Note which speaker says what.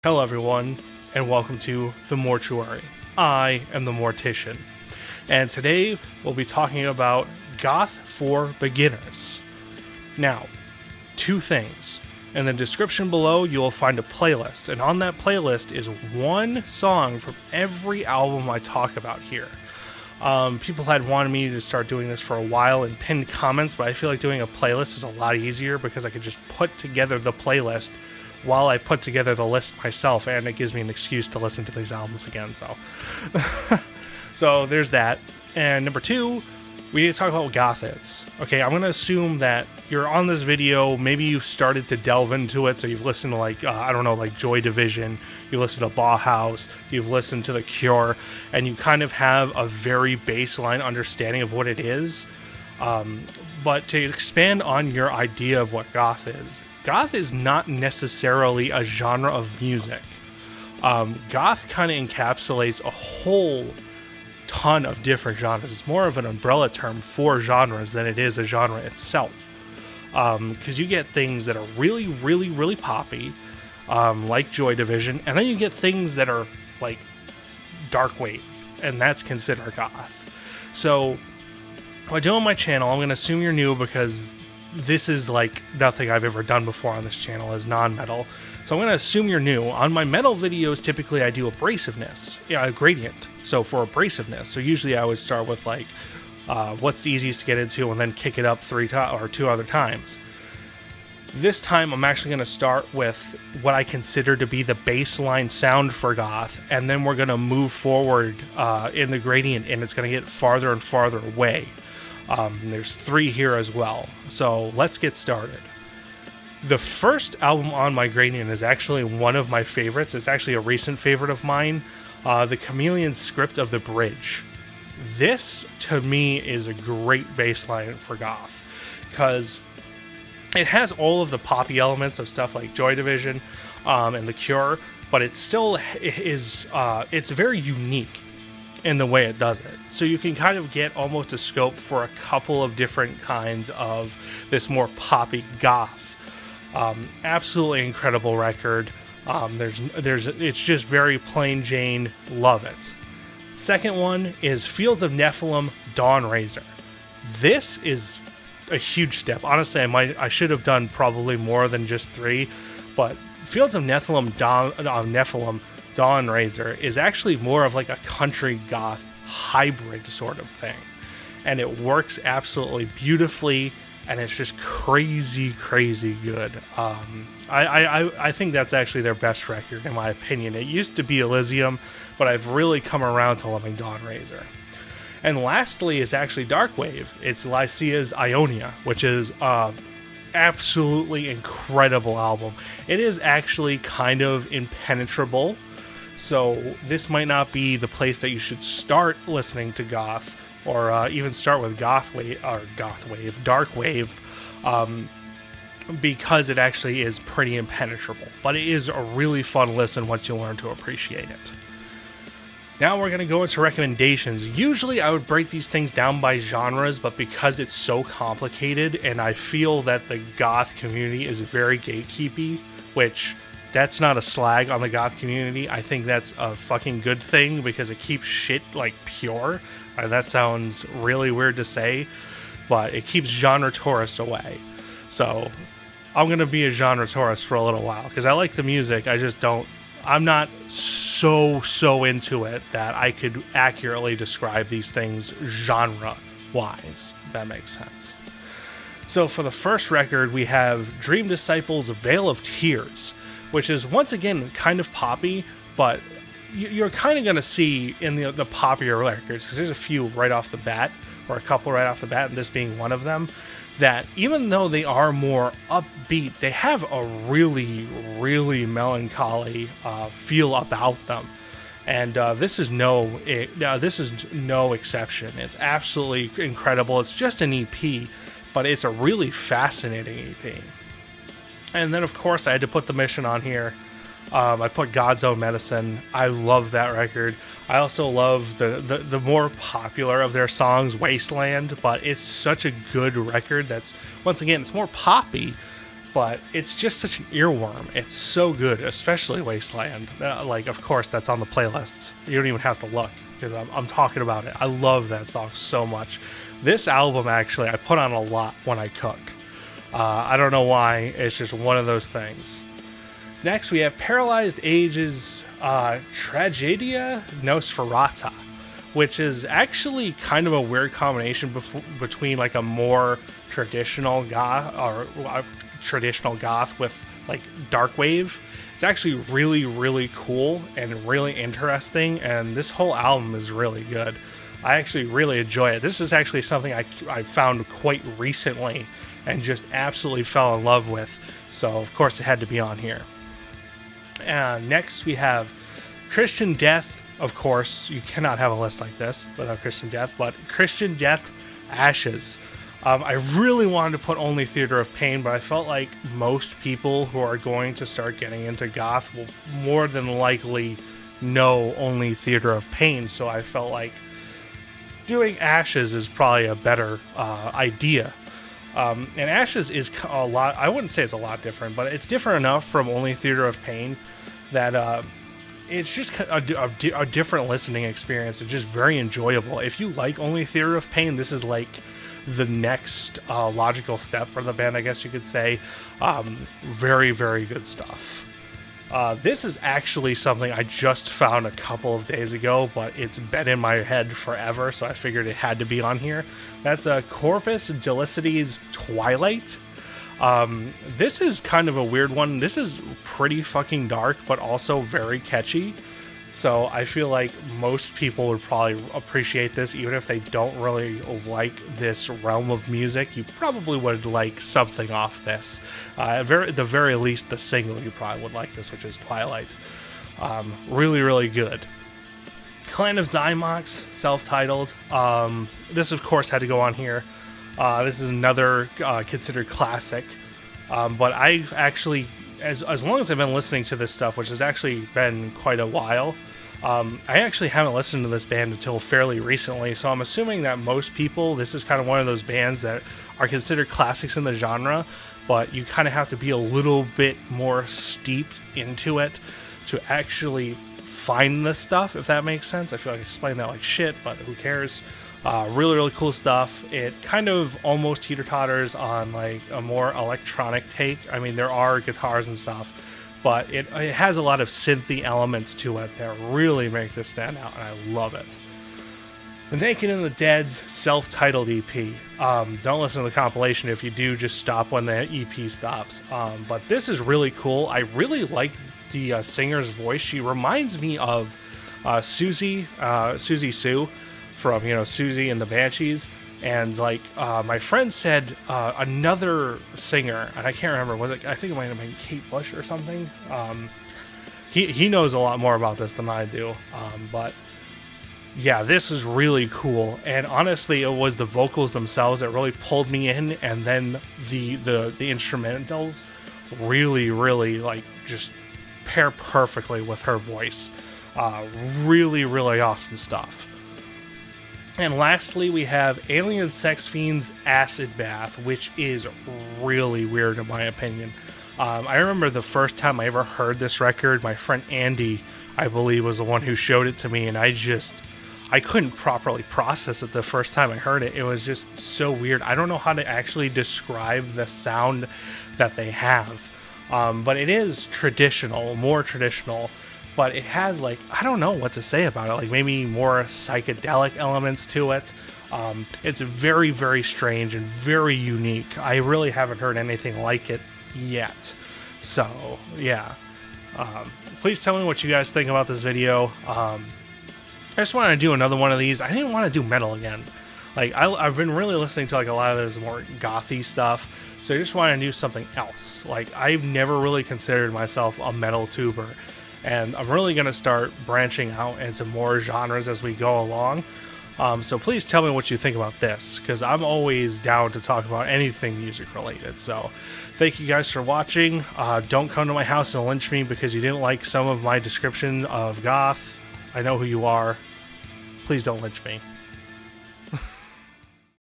Speaker 1: Hello everyone, and welcome to The Mortuary. I am the Mortician, and today we'll be talking about Goth for Beginners. Now, two things. In the description below, you will find a playlist, and on that playlist is one song from every album I talk about here. People had wanted me to start doing this for a while in pinned comments, but I feel like doing a playlist is a lot easier because I could just put together the playlist while I put together the list myself, and it gives me an excuse to listen to these albums again, so. So there's that. And number two, we need to talk about what Goth is. Okay, I'm going to assume that you're on this video, maybe you've started to delve into it, so you've listened to like Joy Division, you listen to Bauhaus, you've listened to The Cure, and you kind of have a very baseline understanding of what it is. But to expand on your idea of what Goth is not necessarily a genre of music. Goth kind of encapsulates a whole ton of different genres. It's more of an umbrella term for genres than it is a genre itself. Because you get things that are really, really, really poppy, like Joy Division, and then you get things that are like dark wave, and that's considered Goth. So, what I do on my channel, I'm going to assume you're new because this is like nothing I've ever done before on this channel is non-metal. So I'm going to assume you're new. On my metal videos, typically I do abrasiveness, a gradient. So for abrasiveness, so usually I would start with like, what's the easiest to get into and then kick it up two other times. This time I'm actually going to start with what I consider to be the baseline sound for Goth, and then we're going to move forward in the gradient, and it's going to get farther and farther away. There's three here as well, so let's get started. The first album on my gradient is actually one of my favorites. It's actually a recent favorite of mine, The Chameleon Script of the Bridge. This, to me, is a great baseline for Goth, because it has all of the poppy elements of stuff like Joy Division and The Cure, but it still is, it's very unique in the way it does it. So you can kind of get almost a scope for a couple of different kinds of this more poppy Goth. Absolutely incredible record. It's just very plain Jane. Love it. Second one is Fields of Nephilim, Dawnraiser. This is a huge step. Honestly, I should have done probably more than just three, but Fields of Nephilim, Dawnraiser is actually more of like a country goth hybrid sort of thing, and it works absolutely beautifully, and it's just crazy good. I think that's actually their best record in my opinion. It used to be Elysium, but I've really come around to loving Dawnraiser. And lastly is actually Darkwave. It's Lycia's Ionia, which is absolutely incredible album. It is actually kind of impenetrable, so this might not be the place that you should start listening to Goth, or even start with Darkwave, because it actually is pretty impenetrable. But it is a really fun listen once you learn to appreciate it. Now we're going to go into recommendations. Usually I would break these things down by genres, but because it's so complicated, and I feel that the Goth community is very gatekeepy, which that's not a slag on the Goth community. I think that's a fucking good thing because it keeps shit like pure. That sounds really weird to say, but it keeps genre tourists away. So I'm going to be a genre tourist for a little while because I like the music. I'm not so into it that I could accurately describe these things genre-wise, if that makes sense. So for the first record, we have Dream Disciples' Veil of Tears, which is, once again, kind of poppy, but you're kind of going to see in the poppier records, because there's a few right off the bat, or a couple right off the bat, and this being one of them, that even though they are more upbeat, they have a really, really melancholy feel about them. And this is no exception. It's absolutely incredible. It's just an EP, but it's a really fascinating EP. And then, of course, I had to put The Mission on here. I put God's Own Medicine. I love that record. I also love the more popular of their songs, Wasteland, but it's such a good record that's, once again, it's more poppy, but it's just such an earworm. It's so good, especially Wasteland. Like, of course, that's on the playlist. You don't even have to look because I'm talking about it. I love that song so much. This album, actually, I put on a lot when I cook. I don't know why. It's just one of those things. Next, we have Paralyzed Age's Tragedia Nosferata, which is actually kind of a weird combination between like a more traditional goth with like dark wave. It's actually really, really cool and really interesting, and this whole album is really good. I actually really enjoy it. This is actually something I found quite recently and just absolutely fell in love with, so of course it had to be on here. Next we have Christian Death. Of course, you cannot have a list like this without Christian Death, but Christian Death, Ashes. I really wanted to put only Theater of Pain, but I felt like most people who are going to start getting into goth will more than likely know only Theater of Pain, so I felt like doing Ashes is probably a better idea. And Ashes is a lot, I wouldn't say it's a lot different, but it's different enough from only Theater of Pain that it's just a different listening experience. It's just very enjoyable. If you like only Theater of Pain, this is like the next logical step for the band, I guess you could say. Very, very good stuff. This is actually something I just found a couple of days ago, but it's been in my head forever, so I figured it had to be on here. That's Corpus Delicities Twilight. This is kind of a weird one. This is pretty fucking dark, but also very catchy. So I feel like most people would probably appreciate this, even if they don't really like this realm of music. You probably would like something off this. At the very least, the single you probably would like this, which is Twilight. Really, really good. Clan of Zymox, self-titled. This, of course, had to go on here. This is another considered classic, but I actually, as long as I've been listening to this stuff, which has actually been quite a while, I actually haven't listened to this band until fairly recently, so I'm assuming that most people, this is kind of one of those bands that are considered classics in the genre, but you kind of have to be a little bit more steeped into it to actually find this stuff, if that makes sense. I feel like I explained that like shit, but who cares? Really, really cool stuff. It kind of almost teeter-totters on like a more electronic take. I mean, there are guitars and stuff, but it has a lot of synthy elements to it that really make this stand out, and I love it. The Naked and the Dead's self-titled EP. Don't listen to the compilation. If you do, just stop when the EP stops. But this is really cool. I really like the singer's voice. She reminds me of Susie Sue from, Susie and the Banshees. And like my friend said, another singer, and I can't remember, I think it might have been Kate Bush or something. He knows a lot more about this than I do. But yeah, this is really cool. And honestly, it was the vocals themselves that really pulled me in, and then the instrumentals really, really like just pair perfectly with her voice. Really, really awesome stuff. And lastly, we have Alien Sex Fiends Acid Bath, which is really weird in my opinion. I remember the first time I ever heard this record, my friend Andy, I believe, was the one who showed it to me, and I couldn't properly process it the first time I heard it. It was just so weird. I don't know how to actually describe the sound that they have. But it is traditional, more traditional. But it has, like, I don't know what to say about it. Like, maybe more psychedelic elements to it. It's very, very strange and very unique. I really haven't heard anything like it yet. So, yeah. Please tell me what you guys think about this video. I just want to do another one of these. I didn't want to do metal again. Like, I've been really listening to, like, a lot of this more gothy stuff. So I just want to do something else. Like, I've never really considered myself a metal tuber. And I'm really going to start branching out into more genres as we go along. So please tell me what you think about this, because I'm always down to talk about anything music related. So thank you guys for watching. Don't come to my house and lynch me because you didn't like some of my description of goth. I know who you are. Please don't lynch me.